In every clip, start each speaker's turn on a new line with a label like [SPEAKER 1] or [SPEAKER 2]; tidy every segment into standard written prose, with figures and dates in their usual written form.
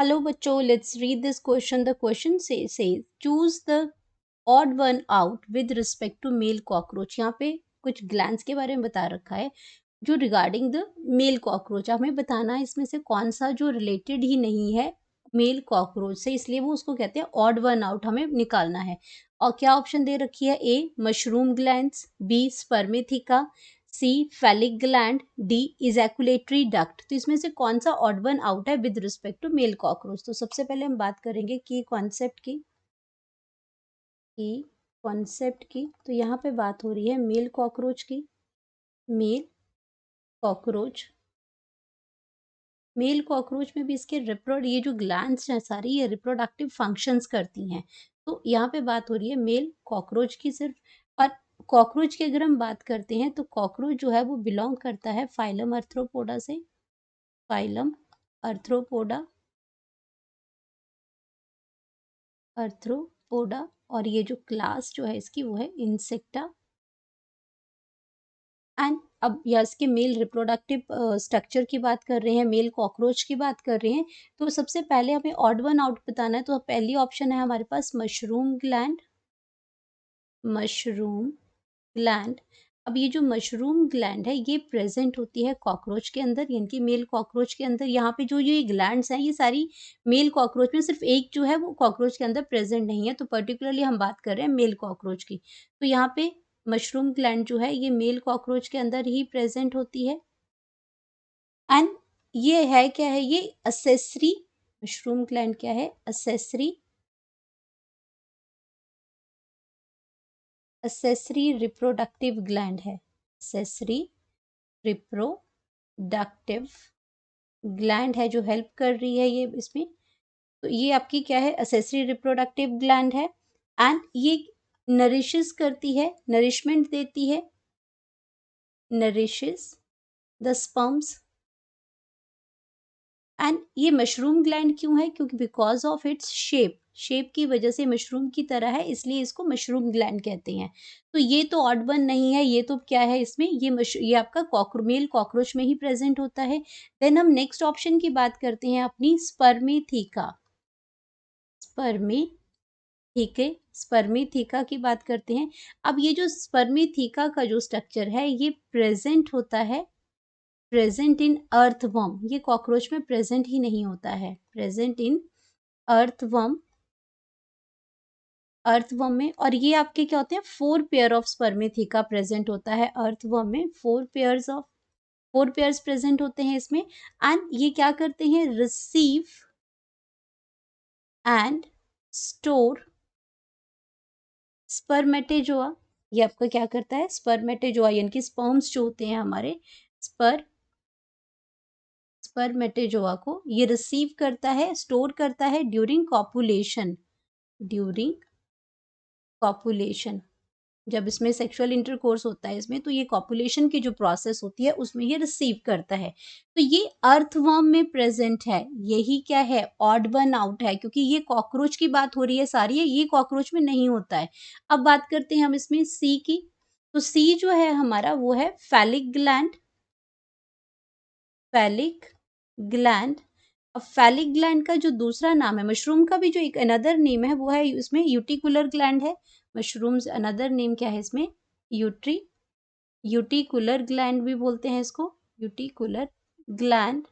[SPEAKER 1] Hello बच्चों, let's read this question. The question says choose the odd one out with respect to male cockroach. यहाँ पे कुछ glands के बारे में बता रखा है जो रिगार्डिंग द मेल कॉकरोच हमें बताना है इसमें से कौन सा जो रिलेटेड ही नहीं है मेल कॉकरोच से, इसलिए वो उसको कहते हैं ऑड वन आउट हमें निकालना है। और क्या ऑप्शन दे रखी है? A mushroom glands, B spermatheca, C phallic gland, D ejaculatory duct. तो इसमें से कौन सा ऑड वन आउट है with respect to male cockroach? तो सबसे पहले हम बात करेंगे की कॉन्सेप्ट की। तो यहाँ पे बात हो रही है मेल कॉकरोच की। मेल कॉकरोच मेल कॉकरोच में भी इसके ये जो ग्लैंड्स हैं सारी ये रिप्रोडक्टिव फंक्शंस करती हैं। तो यहाँ पे बात हो रही है मेल कॉकरोच की सिर्फ। और कॉकरोच की अगर हम बात करते हैं तो कॉकरोच जो है वो बिलोंग करता है फाइलम अर्थ्रोपोडा से। फाइलम अर्थ्रोपोडा अर्थ्रोपोडा और ये जो क्लास जो है इसकी वो है इंसेक्टा। एंड अब या इसके मेल रिप्रोडक्टिव स्ट्रक्चर की बात कर रहे हैं, मेल कॉकरोच की बात कर रहे हैं, तो सबसे पहले हमें ऑड वन आउट बताना है। तो पहली ऑप्शन है हमारे पास मशरूम ग्लैंड। Mushroom gland. अब ये जो मशरूम ग्लैंड है ये प्रेजेंट होती है कॉकरोच के अंदर, यानी कि मेल कॉकरोच के अंदर। यहाँ पे जो ये ग्लैंड्स हैं ये सारी मेल कॉकरोच में, सिर्फ एक जो है वो कॉकरोच के अंदर प्रेजेंट नहीं है। तो पर्टिकुलरली हम बात कर रहे हैं मेल कॉकरोच की। तो यहाँ पे मशरूम ग्लैंड जो है ये मेल कॉकरोच के अंदर ही प्रेजेंट होती है। एंड ये है क्या है? ये असेसरी। मशरूम ग्लैंड क्या है? असेसरी रिप्रोडक्टिव ग्लैंड है। असेसरी रिप्रोडक्टिव ग्लैंड है जो हेल्प कर रही है ये इसमें। तो ये आपकी क्या है? असेसरी रिप्रोडक्टिव ग्लैंड है। एंड ये नरिशेस करती है, नरिशमेंट देती है, नरिशेस द स्पर्म्स। एंड ये मशरूम ग्लैंड क्यों है? क्योंकि बिकॉज ऑफ इट्स शेप की वजह से मशरूम की तरह है, इसलिए इसको मशरूम ग्लैंड कहते हैं। तो ये तो ऑड वन नहीं है, ये तो क्या है इसमें? ये आपका मेल कॉकरोच में ही प्रेजेंट होता है। देन हम नेक्स्ट ऑप्शन की बात करते हैं अपनी स्पर्मेथिका। स्पर्मेथिका की बात करते हैं। अब ये जो स्पर्मेथिका का जो स्ट्रक्चर है ये प्रेजेंट होता है, प्रेजेंट इन अर्थवर्म। ये कॉकरोच में प्रेजेंट ही नहीं होता है, प्रेजेंट इन अर्थवर्म। अर्थवर्म में, और ये आपके क्या होते हैं? 4 पेयर ऑफ स्पर्मेथिका प्रेजेंट होता है अर्थवर्म में। 4 पेयर्स प्रेजेंट होते हैं इसमें। एंड ये क्या करते हैं? Receive and store spermatozoa. ये आपका क्या करता है? स्पर्मेटोजोआ यानी कि स्पर्म्स जो होते हैं हमारे स्पर्मेटोजोआ को ये रिसीव करता है, स्टोर करता है ड्यूरिंग कॉपुलेशन। जब इसमें सेक्सुअल इंटरकोर्स होता है इसमें, तो ये कॉपुलेशन की जो प्रोसेस होती है उसमें ये रिसीव करता है। तो ये अर्थवर्म में प्रेजेंट है। यही क्या है? ऑड वन आउट है, क्योंकि ये कॉकरोच की बात हो रही है सारी है, ये कॉकरोच में नहीं होता है। अब बात करते हैं हम इसमें सी की। तो सी जो है हमारा वो है फैलिक ग्लैंड। Phallic gland. अब फैलिक ग्लैंड का जो दूसरा नाम है, मशरूम का भी जो एक अनदर नेम है वो है इसमें यूटिकुलर ग्लैंड है। मशरूम्स अनदर नेम क्या है इसमें? यूटिकुलर ग्लैंड भी बोलते हैं इसको, utricular gland.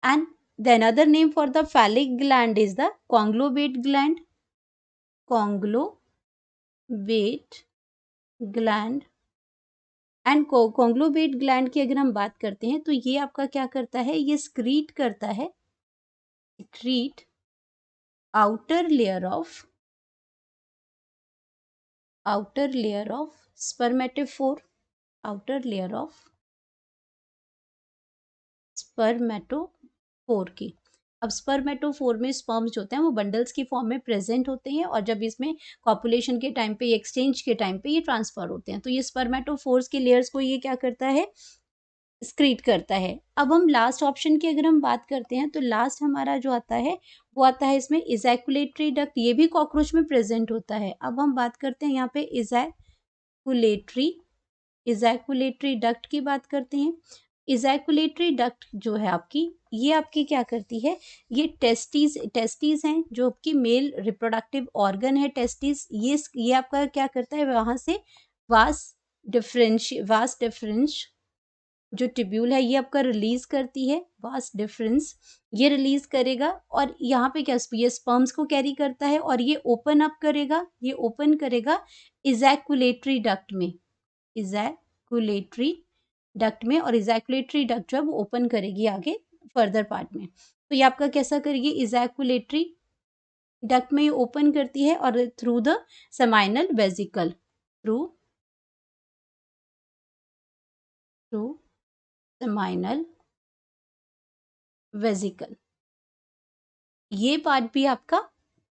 [SPEAKER 1] And the another name for the phallic gland is the conglobate gland. Conglobate gland. And conglobate gland की अगर हम बात करते हैं तो ये आपका क्या करता है? ये स्क्रीट करता है, secrete outer layer of spermatophore. Outer layer of spermatophore की। अब स्पर्मेटोफोर में स्पर्म्स जो होते हैं वो बंडल्स की फॉर्म में प्रेजेंट होते हैं, और जब इसमें कॉपुलेशन के टाइम पे, एक्सचेंज के टाइम पे ये ट्रांसफर होते हैं। तो ये स्पर्मेटोफोर्स के लेयर्स को ये क्या करता है? स्क्रीट करता है। अब हम लास्ट ऑप्शन की अगर हम बात करते हैं तो लास्ट हमारा जो आता है वो आता है इसमें इजैकुलेटरी डक्ट। ये भी कॉकरोच में प्रेजेंट होता है। अब हम बात करते हैं यहाँ पे इजैकुलेटरी डक्ट की बात करते हैं। इजैकुलेटरी डक्ट जो है आपकी, ये आपकी क्या करती है, ये टेस्टिस हैं जो आपकी मेल रिप्रोडक्टिव ऑर्गन है टेस्टिस, ये आपका क्या करता है, वहाँ से वास डिफरेंस जो ट्यूब्यूल है ये आपका रिलीज करती है, वास डिफरेंस ये रिलीज करेगा, और यहाँ पे क्या, ये स्पर्म्स को कैरी करता है और ये ओपन अप करेगा, ये ओपन करेगा इजैकुलेटरी डक्ट में, इजैकुलेटरी डक्ट में, और इजैकुलेटरी डक्ट जो है वो ओपन करेगी आगे फर्दर पार्ट में। तो ये आपका कैसा करेगी, इजैकुलेटरी डक्ट में ये ओपन करती है और through the seminal vesicle, through through seminal vesicle, ये पार्ट भी आपका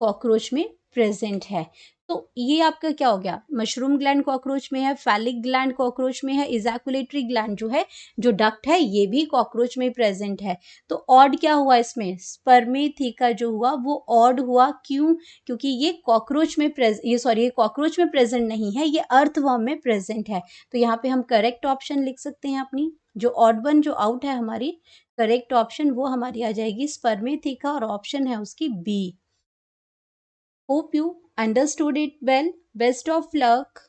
[SPEAKER 1] कॉकरोच में प्रेजेंट है। तो ये आपका क्या हो गया, मशरूम ग्लैंड कॉकरोच में है, फैलिक ग्लैंड कॉकरोच में है, इजैकुलेटरी ग्लैंड जो है, जो डक्ट है, ये भी कॉकरोच में प्रेजेंट है। तो ऑड क्या हुआ इसमें, स्पर्मेथिका जो हुआ वो ऑड हुआ, क्यों, क्योंकि ये कॉकरोच में ये कॉकरोच में प्रेजेंट नहीं है, ये अर्थवर्म में प्रेजेंट है। तो यहाँ पे हम करेक्ट ऑप्शन लिख सकते हैं अपनी, जो ऑड वन जो आउट है हमारी, करेक्ट ऑप्शन वो हमारी आ जाएगी स्पर्मेथिका, और ऑप्शन है उसकी B. Hope you understood it well, best of luck.